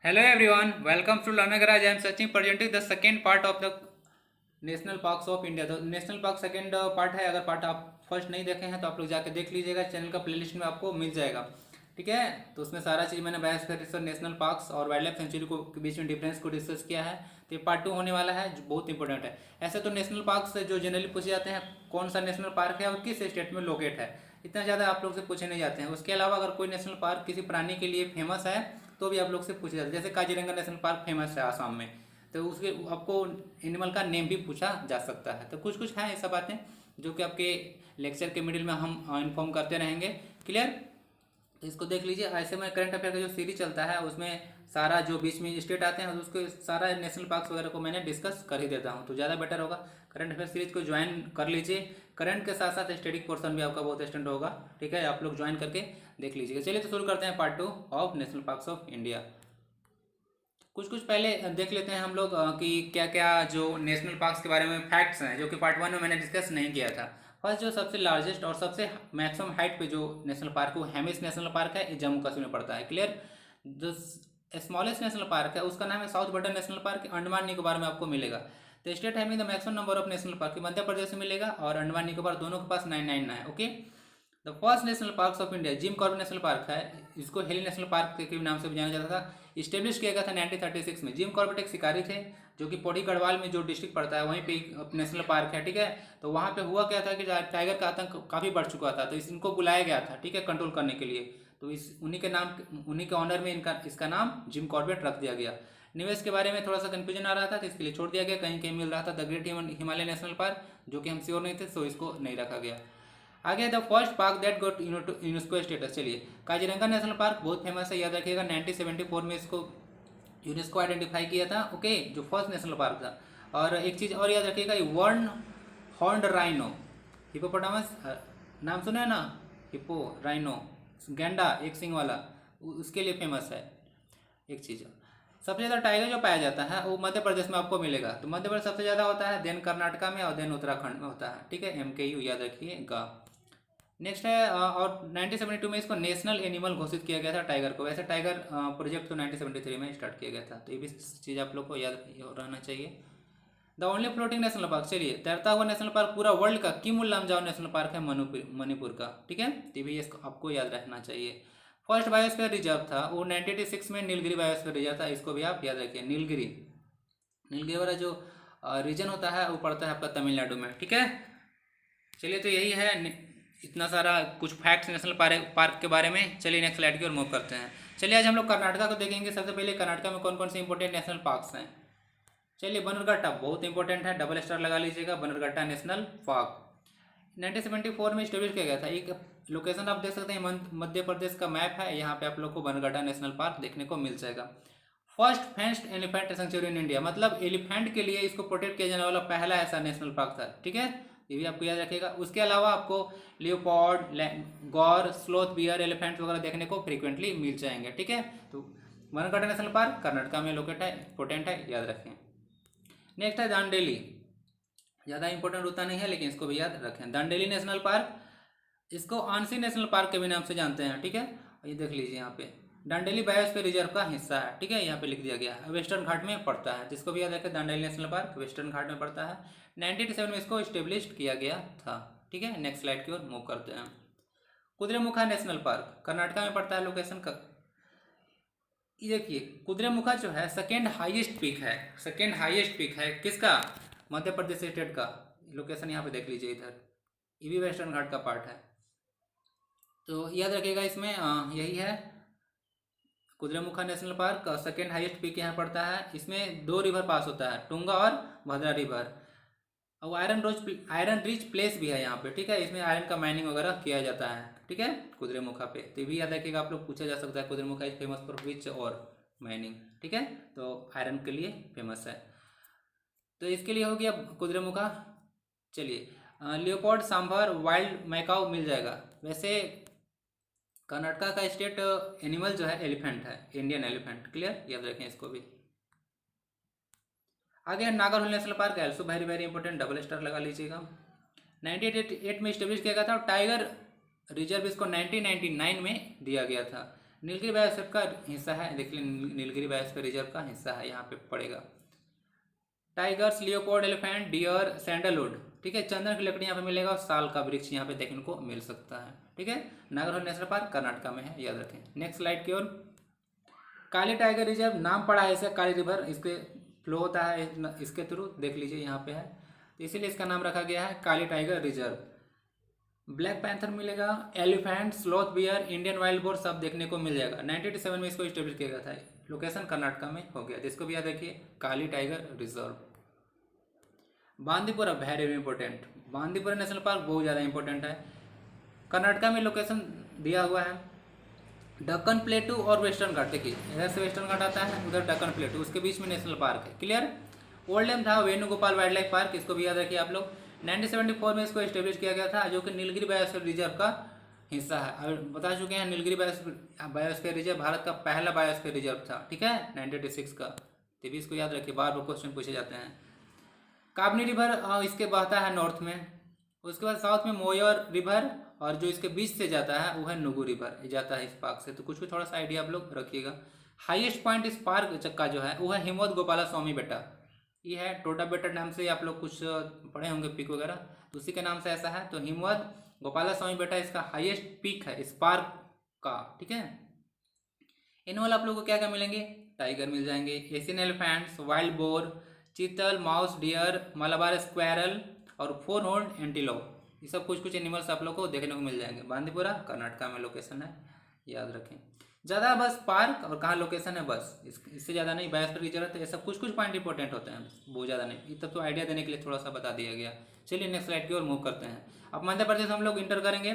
Hello everyone, welcome to Learner Garage. I am Sachin presenting the second part of the national parks of India. तो national park second part है। अगर part आप first नहीं देखे हैं तो आप लोग जाके देख लीजिएगा, चैनल का प्लेलिस्ट में आपको मिल जाएगा। ठीक है, तो उसमें सारा चीज़ मैंने बहस कर सर नेशनल पार्क्स और वाइल्ड लाइफ सेंचुरी को के बीच में डिफरेंस को डिस्कस किया है। तो ये पार्ट 2 होने वाला है जो बहुत इंपॉर्टेंट है। ऐसे तो नेशनल पार्क से जो जनरली पूछे जाते हैं कौन सा नेशनल पार्क है और किस स्टेट में लोकेट है, इतना ज़्यादा आप लोग से पूछे नहीं जाते हैं। उसके अलावा अगर कोई नेशनल पार्क किसी प्राणी के लिए फेमस है तो भी आप लोग से पूछे जाते हैं। जैसे काजीरंगा नेशनल पार्क फेमस है आसाम में, तो उसके आपको एनिमल का नेम भी पूछा जा सकता है। तो कुछ कुछ हैं ऐसा बातें जो कि आपके लेक्चर के मिडिल में हम इन्फॉर्म करते रहेंगे। क्लियर? तो इसको देख लीजिए। ऐसे में करंट अफेयर का जो सीरीज चलता है उसमें सारा जो बीच में स्टेट आते हैं उसको सारा नेशनल पार्क्स वगैरह को मैंने डिस्कस कर ही देता हूँ, तो ज़्यादा बेटर होगा। करंट अफेयर सीरीज को ज्वाइन कर लीजिए। करंट के साथ साथ स्टैटिक पोर्शन भी आपका बहुत एक्सटेंड होगा। ठीक है, आप लोग ज्वाइन करके देख लीजिएगा। चलिए तो शुरू करते हैं part 2 of national parks of India. कुछ कुछ पहले देख लेते हैं हम लोग कि क्या क्या जो नेशनल पार्क्स के बारे में फैक्ट्स हैं जो कि पार्ट 1 में मैंने डिस्कस नहीं किया था। फर्स्ट, जो सबसे लार्जेस्ट और सबसे मैक्सिमम हाइट पे जो नेशनल पार्क है वो हेमिस नेशनल पार्क है, ये जम्मू कश्मीर में पड़ता है। क्लियर? जो स्मॉलेस्ट नेशनल पार्क है उसका नाम है South Button National Park, Andaman Nicobar में आपको मिलेगा। तो state having the maximum number of national park Madhya Pradesh में मिलेगा और अंडमान निकोबार दोनों के पास 999 है। Okay, the first national parks of India Jim Corbett national park है, इसको हिली नेशनल पार्क के नाम से भी जाना जाता था। इस्टेब्लिश किया गया था 1936 में। जिम कॉर्बेट एक शिकारी थे जो कि पौड़ी गढ़वाल में जो डिस्ट्रिक्ट पड़ता है वहीं पे नेशनल पार्क है। ठीक है, तो वहाँ पे हुआ क्या था कि टाइगर का आतंक काफ़ी बढ़ चुका था, तो इनको बुलाया गया था, ठीक है, कंट्रोल करने के लिए। तो इस उन्हीं के ऑनर में इसका नाम जिम कॉर्बेट रख दिया गया। निवेश के बारे में थोड़ा सा कंफ्यूजन आ रहा था तो इसके लिए छोड़ दिया गया। कहीं कहीं मिल रहा था the great Himalaya national park, जो कि हम श्योर नहीं थे, सो इसको नहीं रखा गया। आगे the first park that got UNESCO status. चलिए, काजीरंगा नेशनल पार्क बहुत फेमस है, याद रखिएगा। 1974 में इसको यूनेस्को आइडेंटिफाई किया था। ओके, जो फर्स्ट नेशनल पार्क था। और एक चीज़ और याद रखिएगा, वन हॉर्न्ड राइनो हिपोपोटामस, नाम सुना है ना, हिप्पो राइनो गैंडा एक सिंग वाला, उसके लिए फेमस है। एक चीज़, सबसे ज़्यादा टाइगर जो पाया जाता है वो मध्य प्रदेश में आपको मिलेगा। तो मध्य प्रदेश सबसे ज़्यादा होता है, देन कर्नाटका में और देन उत्तराखंड में होता है। ठीक है, MKU याद रखिएगा। नेक्स्ट है और 1972 में इसको नेशनल एनिमल घोषित किया गया था टाइगर को। वैसे टाइगर प्रोजेक्ट तो 1973 में स्टार्ट किया गया था, तो ये भी चीज़ आप लोग को याद रहना चाहिए। The only floating national park, चलिए, तैरता हुआ नेशनल पार्क पूरा वर्ल्ड का किमुल लामजाओ नेशनल पार्क है मणिपुर का। ठीक है, तो भी इसको आपको याद रखना चाहिए। फर्स्ट बायोस्फीयर रिजर्व था वो 1986 में नीलगिरी बायोस्फीयर रिजर्व था, इसको भी आप याद रखिए। नीलगिरी नीलगिरी वाला जो रीजन होता है वो पड़ता है आपका तमिलनाडु में। ठीक है, चलिए, तो यही है इतना सारा कुछ फैक्ट्स नेशनल पार्क के बारे में। चलिए नेक्स्ट स्लाइड की ओर मूव करते हैं। चलिए, आज हम लोग कर्नाटका को देखेंगे। सबसे पहले कर्नाटका में कौन कौन से इंपॉर्टेंट नेशनल पार्क्स हैं। चलिए, बनरघट्टा बहुत इंपॉर्टेंट है, डबल स्टार लगा लीजिएगा, बनरघट्टा नेशनल पार्क 1974 में स्टेब्लिश किया गया था। एक लोकेशन आप देख सकते हैं, मध्य प्रदेश का मैप है, यहाँ पे आप लोग को बनरघट्टा नेशनल पार्क देखने को मिल जाएगा। First fenced elephant sanctuary in India, मतलब एलिफेंट के लिए इसको प्रोटेक्ट किया जाने वाला पहला ऐसा नेशनल पार्क था। ठीक है, ये भी आपको याद रखिएगा। उसके अलावा आपको लियोपॉर्ड, गौर, स्लोथ, बियर, एलिफेंट वगैरह देखने को फ्रीक्वेंटली मिल जाएंगे। ठीक है, तो बनरघट्टा नेशनल पार्क कर्नाटका में लोकेट है, इंपॉर्टेंट है, याद रखें। नेक्स्ट है दांडेली, ज़्यादा इंपॉर्टेंट होता नहीं है लेकिन इसको भी याद रखें। दांडेली नेशनल पार्क, इसको आंसी नेशनल पार्क के भी नाम से जानते हैं। ठीक है, ये देख लीजिए यहाँ पे दांडेली बायोस्फीयर रिजर्व का हिस्सा है। ठीक है, यहाँ पे लिख दिया गया है, वेस्टर्न घाट में पड़ता है, जिसको भी याद रखें, दांडेली नेशनल पार्क वेस्टर्न घाट में पड़ता है। 1987 में इसको स्टेब्लिश किया गया था। ठीक है, नेक्स्ट स्लाइड की ओर मूव करते हैं। कुद्रेमुखा नेशनल पार्क कर्नाटका में पड़ता है, लोकेशन का ये देखिए। कुद्रेमुखा जो है सेकेंड हाईएस्ट पीक है, सेकेंड हाईएस्ट पीक है किसका, मध्य प्रदेश स्टेट का। लोकेशन यहाँ पे देख लीजिए, इधर ये भी वेस्टर्न घाट का पार्ट है, तो याद रखिएगा। इसमें यही है Kudremukh National Park, second highest peak यहाँ पड़ता है। इसमें 2 रिवर पास होता है, टुंगा और भद्रा रिवर। और आयरन रिच प्लेस भी है यहाँ पे। ठीक है, इसमें आयरन का माइनिंग वगैरह किया जाता है। ठीक है, कुद्रेमुखा पे, तो ये भी याद रखिएगा। आप लोग पूछा जा सकता है Kudremukha is famous for which और माइनिंग। ठीक है, तो आयरन के लिए फेमस है, तो इसके लिए हो गया कुद्रेमुखा। चलिए, लियोपोर्ड, सांभर, वाइल्ड मैकाओ मिल जाएगा। वैसे कर्नाटका का स्टेट एनिमल जो है एलिफेंट है, इंडियन एलिफेंट। क्लियर, याद रखें इसको भी। आगे नागार्जुन नेशनल पार्क है, very very important, double star लगा लीजिएगा। 1988 में स्टेब्लिश किया गया था और टाइगर रिजर्व इसको 1999 में दिया गया था। नीलगिरी बायोस्फीयर का हिस्सा है, देखिए नीलगिरी बायोस्फीयर रिजर्व का हिस्सा है, यहाँ पे पड़ेगा। Tigers, Leopold, elephant, dear, sandalwood, ठीक है, चंदन की लकड़ी यहाँ पे मिलेगा और साल का वृक्ष यहाँ पे देखने को मिल सकता है, ठीक है। नागरहोल नेशनल पार्क कर्नाटका में है, याद रखें। नेक्स्ट स्लाइड की ओर। काली टाइगर रिजर्व नाम पड़ा है इसे, काली रिवर इसके फ्लो होता है इसके थ्रू, देख लीजिए यहाँ पे है, तो इसीलिए इसका नाम रखा गया है काली टाइगर रिजर्व। ब्लैक पैंथर मिलेगा, elephant, sloth bear, Indian wild boar सब देखने को मिल जाएगा। 1987 में इसको स्टेब्लिश किया गया था, लोकेशन कर्नाटका में हो गया, जिसको भी याद रखिए Kali Tiger Reserve. Bandipur very important, Bandipur National Park बहुत ज़्यादा इंपॉर्टेंट है, कर्नाटका में लोकेशन दिया हुआ है। दक्कन प्लेटू और वेस्टर्न घाट, देखिए इधर से वेस्टर्न घाट आता है, उधर दक्कन प्लेटू, उसके बीच में नेशनल पार्क है, क्लियर। ओल्ड नेम था वेणुगोपाल वाइल्ड लाइफ पार्क, इसको भी याद रखिए आप लोग। 1974 में इसको एस्टेब्लिश किया गया था, जो कि नीलगिरी बायोस्फीयर रिजर्व का हिस्सा है। और बता चुके हैं नीलगिरी बायोस्फीयर रिजर्व भारत का पहला बायोस्फीयर रिजर्व था, ठीक है, 1986 का, तो भी इसको याद रखिए, बार बार क्वेश्चन पूछे जाते हैं। काबनी रिवर इसके बहता है नॉर्थ में, उसके बाद साउथ में मोयर रिवर, और जो इसके बीच से जाता है वो है नुगु रिवर जाता है इस पार्क से, तो कुछ भी थोड़ा सा आइडिया आप लोग रखिएगा। हाईएस्ट पॉइंट इस पार्क का जो है वो है हिमवत गोपाला स्वामी बेटा, ये है टोटा बेटा नाम से आप लोग कुछ पढ़े होंगे पिक वगैरह, तो उसी के नाम से ऐसा है, तो हिमवत गोपाला स्वामी बेटा इसका हाईएस्ट पीक है इस पार्क का, ठीक है। एनिमल आप लोग को क्या क्या मिलेंगे, टाइगर मिल जाएंगे, एशियन एलिफेंट्स, वाइल्ड बोर, चीतल, माउस, डियर, मलाबार स्क्वायरल और फोर हॉर्न एंटीलोप, ये सब कुछ कुछ एनिमल्स आप लोग को देखने को मिल जाएंगे। बांदीपुरा कर्नाटका में लोकेशन है, याद रखें। ज़्यादा बस पार्क और कहाँ लोकेशन है बस, इससे ज़्यादा नहीं, बायोस्फीयर की जरूरत है, ये सब कुछ कुछ पॉइंट इंपॉर्टेंट होते हैं, बहुत ज़्यादा नहीं, ये तब तो आइडिया देने के लिए थोड़ा सा बता दिया गया। चलिए नेक्स्ट स्लाइड की ओर मूव करते हैं। अब मध्य प्रदेश हम लोग इंटर करेंगे,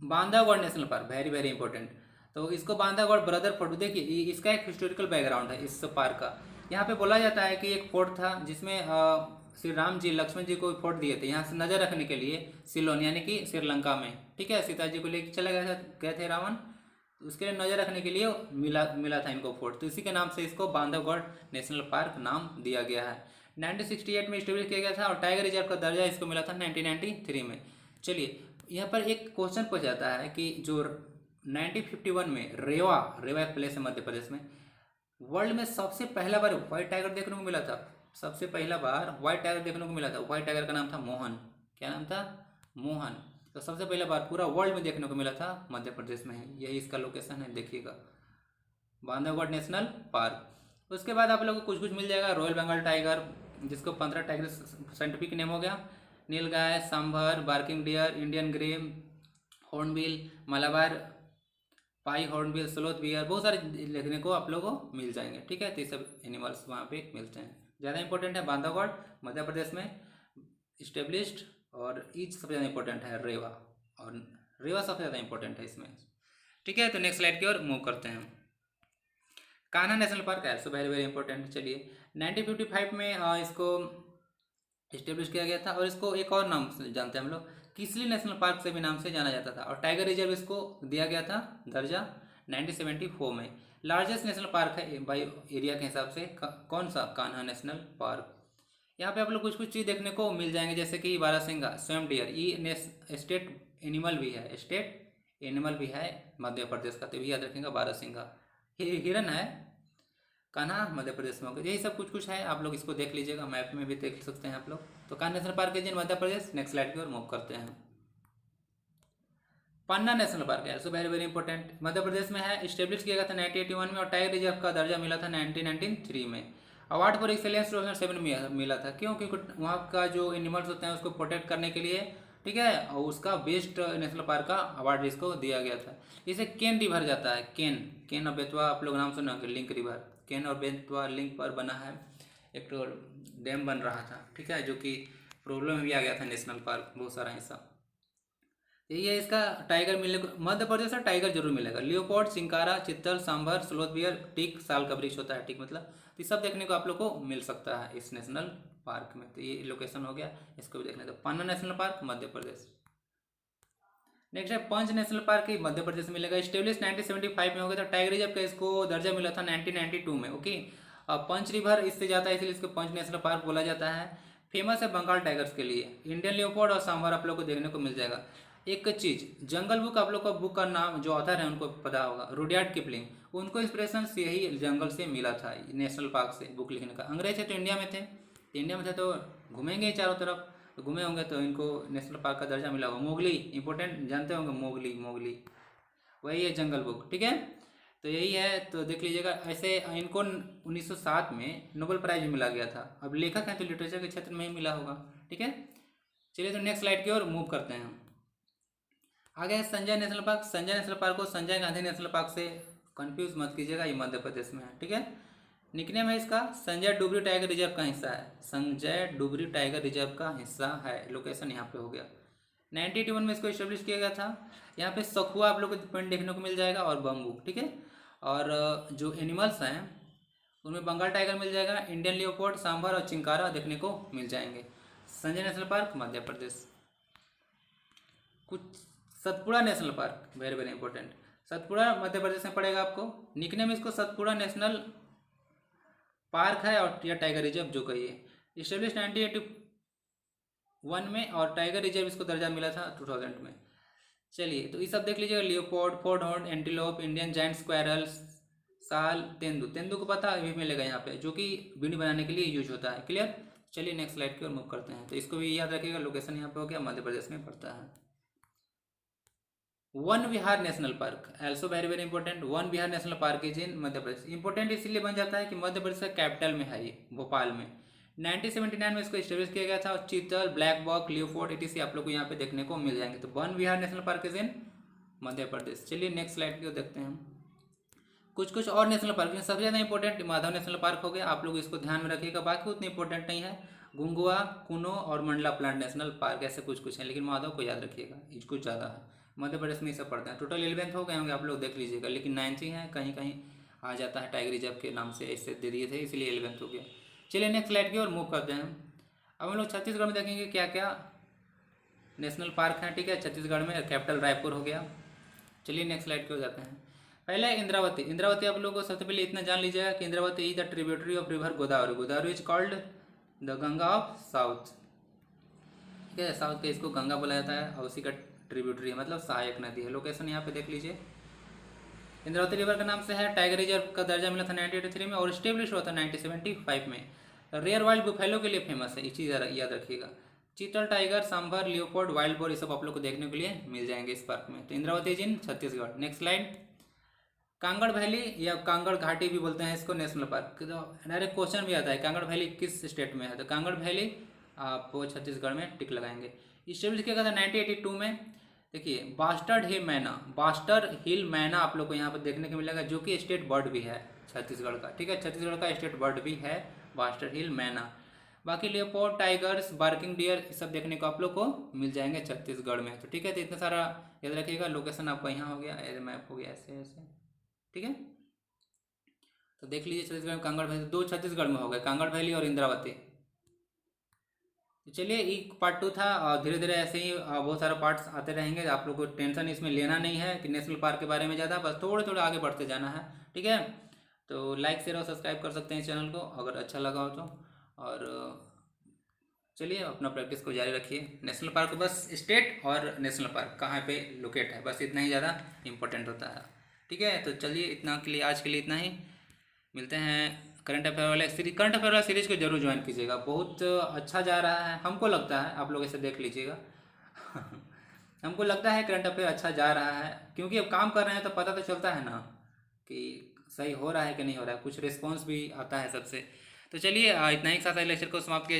Bandhavgarh National Park very very important, तो इसको बांधागढ़ ब्रदर फोर्ट, देखिए इसका एक हिस्टोरिकल बैकग्राउंड है इस पार्क का। यहाँ पे बोला जाता है कि एक फोर्ट था जिसमें श्री राम जी लक्ष्मण जी को फोर्ट दिए थे यहाँ से नजर रखने के लिए, सिलोन यानी कि श्रीलंका में, ठीक है, सीता जी को लेकर चला गए थे रावण, तो उसके लिए नजर रखने के लिए मिला था इनको फोर्ट, तो इसी के नाम से इसको बांधवगढ़ नेशनल पार्क नाम दिया गया है। 1968 में स्टेब्लिश किया गया था और टाइगर रिजर्व का दर्जा इसको मिला था 1993 में। चलिए यहाँ पर एक क्वेश्चन पूछा जाता है कि जो 1951 में रेवा एक प्लेस है मध्य प्रदेश में, वर्ल्ड में सबसे पहला बार व्हाइट टाइगर देखने को मिला था, सबसे पहला बार व्हाइट टाइगर देखने को मिला था, व्हाइट टाइगर का नाम था मोहन, क्या नाम था, मोहन, तो सबसे पहला बार पूरा वर्ल्ड में देखने को मिला था मध्य प्रदेश में है, यही इसका लोकेशन है, देखिएगा बांधवगढ़ नेशनल पार्क। उसके बाद आप लोगों को कुछ कुछ मिल जाएगा, रॉयल बंगाल टाइगर जिसको 15 टाइगर साइंटिफिक नेम हो गया, nilgai, sambar, barking deer, Indian grey, hornbill, Malabar pied, hornbill, sloth bear, बहुत सारे देखने को आप लोगों को मिल जाएंगे, ठीक है, तो ये सब एनिमल्स वहाँ पे मिलते हैं। ज़्यादा इंपॉर्टेंट है बांधवगढ़ मध्य प्रदेश में इस्टेब्लिश्ड, और ईच सबसे ज़्यादा इंपॉर्टेंट है रेवा, और रेवा सबसे ज़्यादा इंपॉर्टेंट है इसमें, ठीक है। तो नेक्स्ट स्लाइड की ओर मूव करते हैं। कान्हा नेशनल पार्क है सो वेरी वेरी इंपॉर्टेंट। चलिए 1955 में इसको इस्टेब्लिश किया गया था, और इसको एक और नाम से जानते हैं हम लोग, किसली नेशनल पार्क से भी नाम से जाना जाता था, और टाइगर रिजर्व इसको दिया गया था दर्जा 1974 में। लार्जेस्ट नेशनल पार्क है बाई एरिया के हिसाब से, कौन सा, कान्हा नेशनल पार्क। यहाँ पे आप लोग कुछ कुछ चीज़ देखने को मिल जाएंगे, जैसे कि बारहसिंगा, स्वयं डियर, ये स्टेट एनिमल भी है, स्टेट एनिमल भी है मध्य प्रदेश का, तो भी याद रखेंगे बारहसिंगा। हिरन है, कान्हा मध्य प्रदेश में होगा, यही सब कुछ कुछ है, आप लोग इसको देख लीजिएगा, मैप में भी देख सकते हैं आप लोग। तो कान्हा नेशनल पार्क है जिन मध्य प्रदेश। नेक्स्ट स्लाइड की ओर मूव करते हैं। पन्ना नेशनल पार्क है सो वेरी वेरी इंपॉर्टेंट, मध्य प्रदेश में है, स्टेब्लिश किया गया था 1981 में, और टाइगर रिजर्व का दर्जा मिला था 1993 में। अवार्ड फॉर एक्सेलेंस 2007 में मिला था, क्यों, क्योंकि वहाँ का जो एनिमल्स होते हैं उसको प्रोटेक्ट करने के लिए, ठीक है, और उसका बेस्ट नेशनल पार्क का अवार्ड इसको दिया गया था। इसे केन रिवर जाता है, केन और बेतवा आप लोग नाम सुने होंगे, लिंक रिवर, केन और बेतवा लिंक पर बना है, एक तो डैम बन रहा था, ठीक है, जो कि प्रॉब्लम भी आ गया था नेशनल पार्क बहुत सारा हिस्सा। यही है इसका, टाइगर मिलने को मध्य प्रदेश से टाइगर जरूर मिलेगा, Leopold, chinkara, चित्तल, sambar, sloth beer, टिक, साल का वृक्ष होता है, टिक मतलब, तो ये सब देखने को आप लोग को मिल सकता है इस नेशनल पार्क में। तो ये लोकेशन हो गया, इसको भी देखने तो पन्ना नेशनल पार्क मध्य प्रदेश। नेक्स्ट है पंच नेशनल पार्क, मध्य प्रदेश में मिलेगा, स्टेब्लिश 1975 में हो गया था, टाइगर रिजर्व का इसको दर्जा मिला था 1992 में, ओके। पंच रिवर इससे जाता है, इसलिए इसको पंच नेशनल पार्क बोला जाता है। फेमस है बंगाल टाइगर्स के लिए, इंडियन लियोपोर्ड और सांभर आप लोग को देखने को मिल जाएगा। एक चीज़, जंगल बुक आप लोग का बुक का नाम जो ऑथर है उनको पता होगा, रुडयार्ड किपलिंग। उनको इंस्पिरेशन यही जंगल से मिला था, नेशनल पार्क से बुक लिखने का। अंग्रेज थे तो इंडिया में थे, तो इंडिया में थे तो घूमेंगे ही चारों तरफ, तो घूमे होंगे तो इनको नेशनल पार्क का दर्जा मिला होगा। मोगली इंपॉर्टेंट जानते होंगे, मोगली मोगली वही है जंगल बुक, ठीक है। तो यही है, तो देख लीजिएगा। ऐसे इनको 1907 में नोबेल प्राइज भी मिला गया था। अब लेखक हैं तो लिटरेचर के क्षेत्र में ही मिला होगा, ठीक है। चलिए तो नेक्स्ट स्लाइड की ओर मूव करते हैं। आगे है Sanjay National park. Sanjay National park को संजय गांधी नेशनल पार्क से कंफ्यूज मत कीजिएगा, ये मध्य प्रदेश में है, ठीक है। निकनेम है इसका संजय डुबरी टाइगर रिजर्व का हिस्सा है, संजय डुबरी टाइगर रिजर्व का हिस्सा है। लोकेशन यहाँ पे हो गया। 1981 में इसको इस्टेब्लिश किया गया था। यहाँ पे सखुआ आप लोग को पॉइंट देखने को मिल जाएगा और बम्बू, ठीक है। और जो एनिमल्स हैं उनमें बंगाल टाइगर मिल जाएगा, इंडियन लियोपोर्ड, सांभर और चिंकारा देखने को मिल जाएंगे। Sanjay National park Madhya Pradesh. कुछ Satpura National Park, very very important. Satpura Madhya Pradesh में पड़ेगा आपको। निकनेम इसको सतपुड़ा नेशनल पार्क है और या टाइगर रिजर्व जो कहिए। इस्टेब्लिश 1981 में और टाइगर रिजर्व इसको दर्जा मिला था 2000 में। चलिए तो ये सब देख लीजिएगा। Leopard, four horned, antelope, Indian giant squirrels, sal, tendu. Tendu को पता अभी मिलेगा यहाँ पे, जो कि बीड़ी बनाने के लिए यूज होता है। क्लियर। चलिए नेक्स्ट स्लाइड की ओर मूव करते हैं। तो इसको भी याद रखिएगा, लोकेशन यहाँ पे हो गया, मध्य प्रदेश में पड़ता है। One Vihar National park, also very very important. One Vihar National Park is in Madhya Pradesh. Important इसलिए बन जाता है कि मध्य प्रदेश का कैपिटल में है ये, भोपाल में। 1979 में इसको स्टेब्लिश किया गया था और चीतल, ब्लैक बॉक, लियोपोर्ड etc आप लोग को यहाँ पे देखने को मिल जाएंगे। तो Van Vihar National Park is in Madhya Pradesh. चलिए नेक्स्ट स्लाइड की ओर देखते हैं। कुछ और नेशनल पार्क, सबसे ज़्यादा इंपॉर्टेंट माधव नेशनल पार्क हो गया, आप लोग इसको ध्यान में रखिएगा। बाकी उतनी इंपॉर्टेंट नहीं है। गुंगुआ, कुनो और मंडला प्लांट नेशनल पार्क ऐसे कुछ हैं, लेकिन माधव को याद रखिएगा, ये कुछ ज़्यादा है। मध्य प्रदेश में ये सब पढ़ते हैं। टोटल 11th हो गए होंगे आप लोग, देख लीजिएगा। लेकिन 9th ही है, कहीं कहीं आ जाता है टाइगर रिजर्व के नाम से, ऐसे दे दिए थे, इसलिए 11th हो गया। चलिए नेक्स्ट स्लाइड की ओर मूव करते हैं। अब हम लोग छत्तीसगढ़ में देखेंगे क्या क्या नेशनल पार्क हैं, ठीक है। छत्तीसगढ़ में कैपिटल रायपुर हो गया। चलिए नेक्स्ट स्लाइड की ओर जाते हैं। पहले इंद्रावती। इंद्रावती आप लोगों को सबसे पहले इतना जान लीजिएगा कि Indravati is the tributary of river Godavari. Godavari is called the Ganga of south, ठीक है। साउथ के इसको गंगा बोला जाता है और उसी का ट्रिब्यूटरी है, मतलब सहायक नदी है। लोकेशन यहाँ पे देख लीजिए। इंद्रावती रिवर के नाम से है। टाइगर रिजर्व का दर्जा मिला था 1983 में और स्टेब्लिश हुआ था 1975 में। रेयर वाइल्ड बुफेलो के लिए फेमस है, ये चीज़ याद रखिएगा। चीतल, tiger, sambar, Leopold, wild boar, ये सब आप लोग को देखने के लिए मिल जाएंगे इस पार्क में। तो Indravati ji Chhattisgarh. Next slide. Kanger valley या कांगड़ घाटी भी बोलते हैं इसको नेशनल पार्क। तो डायरेक्ट क्वेश्चन भी आता है कांगड़ वैली किस स्टेट में है, तो कांगड़ वैली आपको छत्तीसगढ़ में टिक लगाएंगे। स्टेब्लिश किया गया था 1982 में। देखिए बास्टर्ड हिल मैना, बास्टर हिल मैना आप लोग को यहाँ पर देखने को मिलेगा, जो कि स्टेट बर्ड भी है छत्तीसगढ़ का, ठीक है। छत्तीसगढ़ का स्टेट बर्ड भी है बास्टर्ड हिल मैना। बाकी लियोपोर्ड, टाइगर्स, बार्किंग डियर सब देखने को आप लोग को मिल जाएंगे छत्तीसगढ़ में। तो ठीक है, तो इतना सारा याद रखिएगा। लोकेशन आपका यहाँ हो गया, मैप हो गया ऐसे ऐसे, ठीक है। तो देख लीजिए छत्तीसगढ़ में कांगड़ वैली, दो छत्तीसगढ़ में हो गए, कांगड़ वैली और इंद्रावती। तो चलिए एक पार्ट 2 था और धीरे धीरे ऐसे ही बहुत सारे पार्ट्स आते रहेंगे। आप लोग को टेंशन इसमें लेना नहीं है कि नेशनल पार्क के बारे में ज़्यादा, बस थोड़े थोड़े आगे बढ़ते जाना है, ठीक है। तो लाइक शेयर और सब्सक्राइब कर सकते हैं इस चैनल को अगर अच्छा लगा हो तो। और चलिए अपना प्रैक्टिस को जारी रखिए। नेशनल पार्क बस स्टेट और नेशनल पार्क कहाँ पे लोकेट है, बस इतना ही ज़्यादा इंपॉर्टेंट होता है, ठीक है। तो चलिए इतना के लिए, आज के लिए इतना ही। मिलते हैं करंट अफेयर वाले सीरीज। करंट अफेयर वाला सीरीज को जरूर ज्वाइन कीजिएगा, बहुत अच्छा जा रहा है हमको लगता है, आप लोग इसे देख लीजिएगा। हमको लगता है करंट अफेयर अच्छा जा रहा है, क्योंकि अब काम कर रहे हैं तो पता तो चलता है ना कि सही हो रहा है कि नहीं हो रहा है, कुछ रिस्पॉन्स भी आता है सबसे। तो चलिए इतना ही साथ लेक्चर को समाप्त किया।